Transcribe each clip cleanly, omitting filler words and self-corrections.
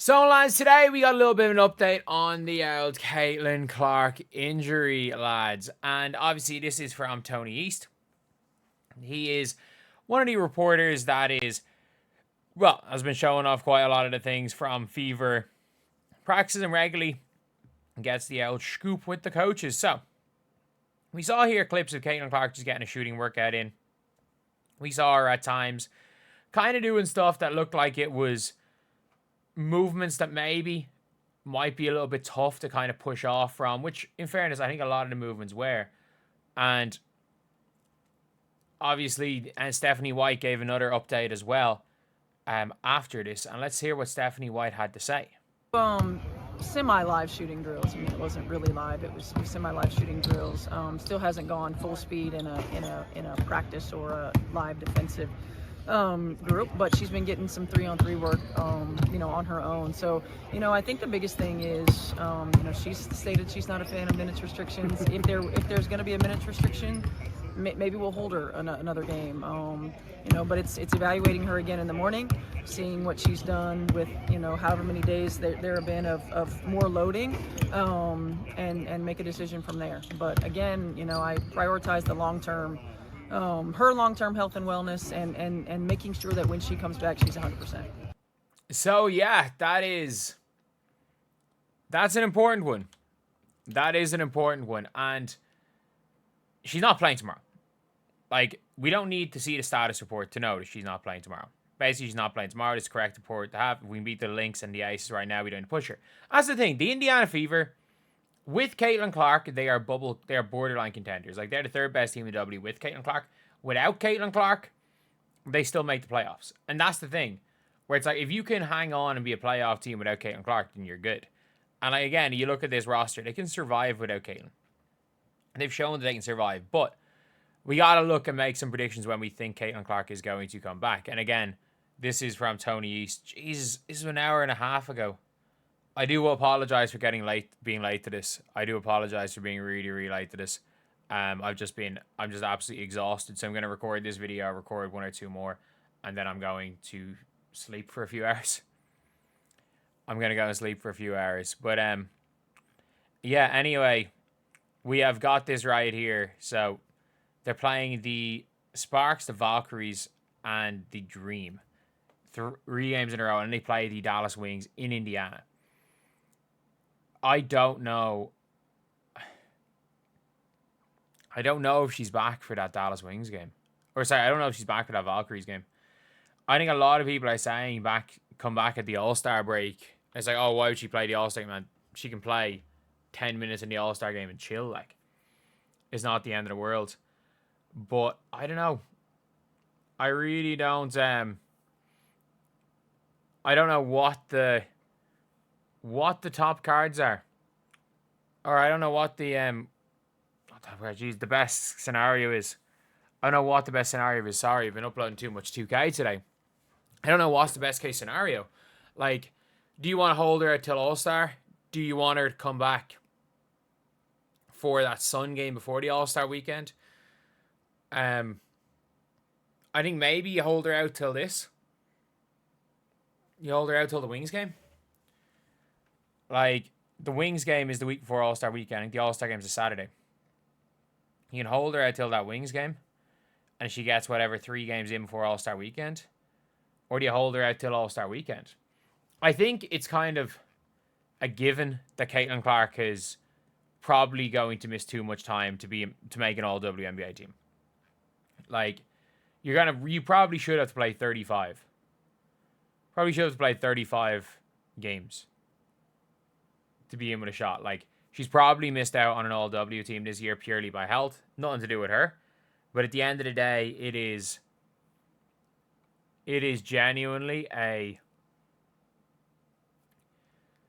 So, lads, today we got a little bit of an update on the old Caitlin Clark injury, lads. And obviously, this is from Tony East. He is one of the reporters that has been showing off quite a lot of the things from Fever, practices and regularly gets the old scoop with the coaches. So, we saw here clips of Caitlin Clark just getting a shooting workout in. We saw her at times kind of doing stuff that looked like it was movements that maybe might be a little bit tough to kind of push off from, which in fairness, I think a lot of the movements were. And obviously, and Stephanie White gave another update as well after this. And let's hear what Stephanie White had to say. Semi-live shooting drills. I mean, it wasn't really live. It was semi-live shooting drills. Still hasn't gone full speed in a practice or a live defensive group, but she's been getting some 3-on-3 work, on her own. So, I think the biggest thing is, she's stated she's not a fan of minutes restrictions. If there's going to be a minutes restriction, maybe we'll hold her another game. But it's evaluating her again in the morning, seeing what she's done with, however many days there have been of more loading, and make a decision from there. But again, I prioritize the long-term, her long-term health and wellness, and making sure that when she comes back, she's 100%. So yeah, that's an important one. That is an important one. And she's not playing tomorrow. Like, we don't need to see the status report to know that she's not playing tomorrow. Basically, she's not playing tomorrow. It's the correct report to have. If we can beat the Lynx and the Aces right now, we don't push her. That's the thing. The Indiana Fever, with Caitlin Clark, they are borderline contenders. Like, they're the third best team in W with Caitlin Clark. Without Caitlin Clark, they still make the playoffs. And that's the thing. Where it's like, if you can hang on and be a playoff team without Caitlin Clark, then you're good. And like, again, you look at this roster, they can survive without Caitlin. They've shown that they can survive. But we got to look and make some predictions when we think Caitlin Clark is going to come back. And again, this is from Tony East. Jesus, this is an hour and a half ago. I do apologize for being late to this. I do apologize for being really, really late to this. I'm just absolutely exhausted. So I'm going to record this video, record one or two more, and then I'm going to sleep for a few hours. I'm going to go and sleep for a few hours. But yeah, anyway, we have got this right here. So they're playing the Sparks, the Valkyries, and the Dream. 3 games in a row, and they play the Dallas Wings in Indiana. I don't know if she's back for that Dallas Wings game. Or sorry, I don't know if she's back for that Valkyries game. I think a lot of people are saying come back at the All-Star break. It's like, oh, why would she play the All-Star game, man? She can play 10 minutes in the All-Star game and chill, like. It's not the end of the world. But I don't know. I really don't I don't know what the top cards are. Or I don't know what the the best scenario is. I don't know what the best scenario is. Sorry, I've been uploading too much 2K today. I don't know what's the best case scenario. Like, do you want to hold her until All-Star? Do you want her to come back for that Sun game before the All-Star weekend? I think maybe you hold her out till this. You hold her out till the Wings game. Like, the Wings game is the week before All-Star weekend. I think the All-Star game is a Saturday. You can hold her out till that Wings game, and she gets whatever 3 games in before All-Star weekend. Or do you hold her out till All-Star weekend? I think it's kind of a given that Caitlin Clark is probably going to miss too much time to make an All-WNBA team. Like, you probably should have to play 35. Probably should have played 35 games to be in with a shot. Like, she's probably missed out on an All-W team this year purely by health. Nothing to do with her. But at the end of the day, it is genuinely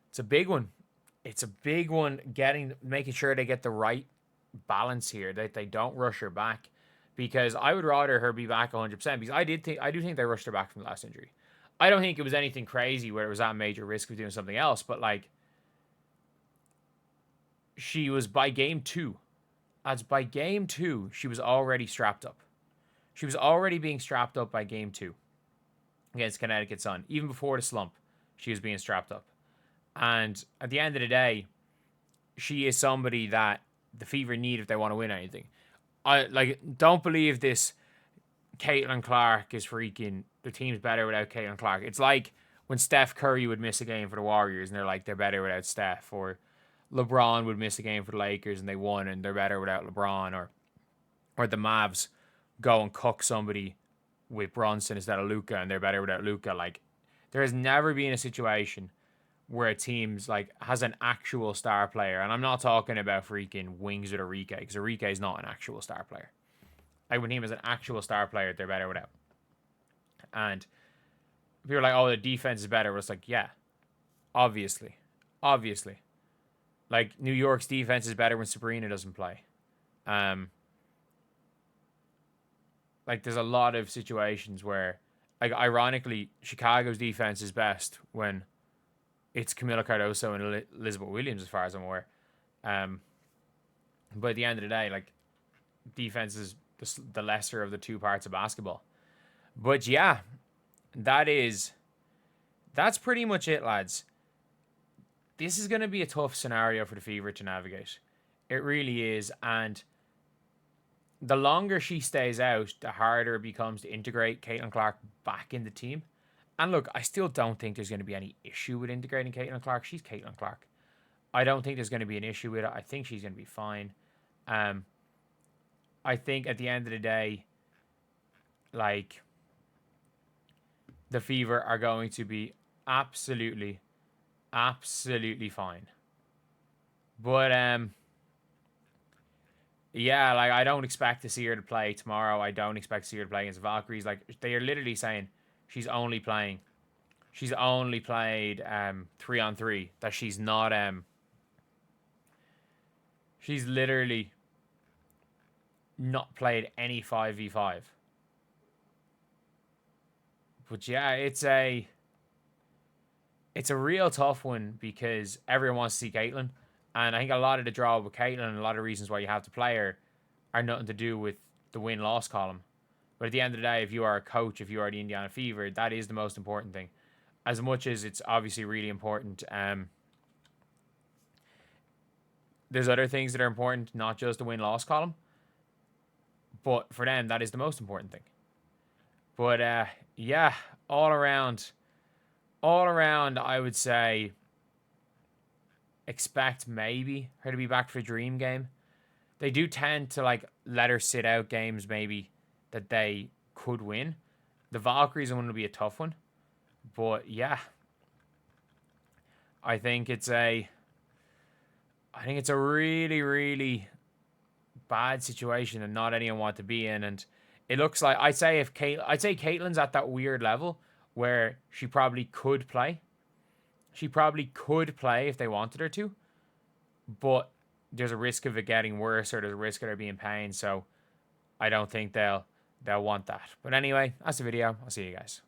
it's a big one. It's a big one making sure they get the right balance here, that they don't rush her back. Because I would rather her be back 100%. Because I do think they rushed her back from the last injury. I don't think it was anything crazy where it was at major risk of doing something else. But, like, she was by game 2. By game 2, she was already strapped up. She was already being strapped up by game 2 against Connecticut Sun, even before the slump. she was being strapped up. And at the end of the day, she is somebody that the Fever need if they want to win anything. I don't believe this Caitlin Clark is freaking, the team's better without Caitlin Clark. It's like when Steph Curry would miss a game for the Warriors and they're like, they're better without Steph. Or LeBron would miss a game for the Lakers and they won and they're better without LeBron. Or the Mavs go and cook somebody with Bronson instead of Luka and they're better without Luka. Like, there has never been a situation where a team's like has an actual star player, and I'm not talking about freaking wings with Arike, because Arike is not an actual star player. Like, when a team has an actual star player, they're better without. And people are like, oh, the defense is better. It's like, yeah, obviously. Like, New York's defense is better when Sabrina doesn't play. Like, there's a lot of situations where, like, ironically, Chicago's defense is best when it's Camila Cardoso and Elizabeth Williams, as far as I'm aware. But at the end of the day, like, defense is the lesser of the two parts of basketball. But yeah, that's pretty much it, lads. This is going to be a tough scenario for the Fever to navigate. It really is. And the longer she stays out, the harder it becomes to integrate Caitlin Clark back in the team. And look, I still don't think there's going to be any issue with integrating Caitlin Clark. She's Caitlin Clark. I don't think there's going to be an issue with it. I think she's going to be fine. I think at the end of the day, like, the Fever are going to be absolutely fine. But yeah, like, I don't expect to see her to play tomorrow. I don't expect to see her to play against the Valkyries. Like, they are literally saying she's only played 3-on-3. That she's not she's literally not played any 5v5. But yeah, it's a real tough one because everyone wants to see Caitlin. And I think a lot of the draw with Caitlin and a lot of reasons why you have to play her are nothing to do with the win-loss column. But at the end of the day, if you are a coach, if you are the Indiana Fever, that is the most important thing. As much as it's obviously really important, there's other things that are important, not just the win-loss column. But for them, that is the most important thing. But yeah, all around, I would say expect maybe her to be back for a dream game. They do tend to, like, let her sit out games maybe that they could win. The Valkyries are going to be a tough one. But yeah, I think it's a really, really bad situation and not anyone want to be in. And it looks like, I'd say Caitlin's at that weird level where she probably could play. She probably could play if they wanted her to, but there's a risk of it getting worse, or there's a risk of her being pain. So I don't think they'll want that. But anyway, that's the video. I'll see you guys.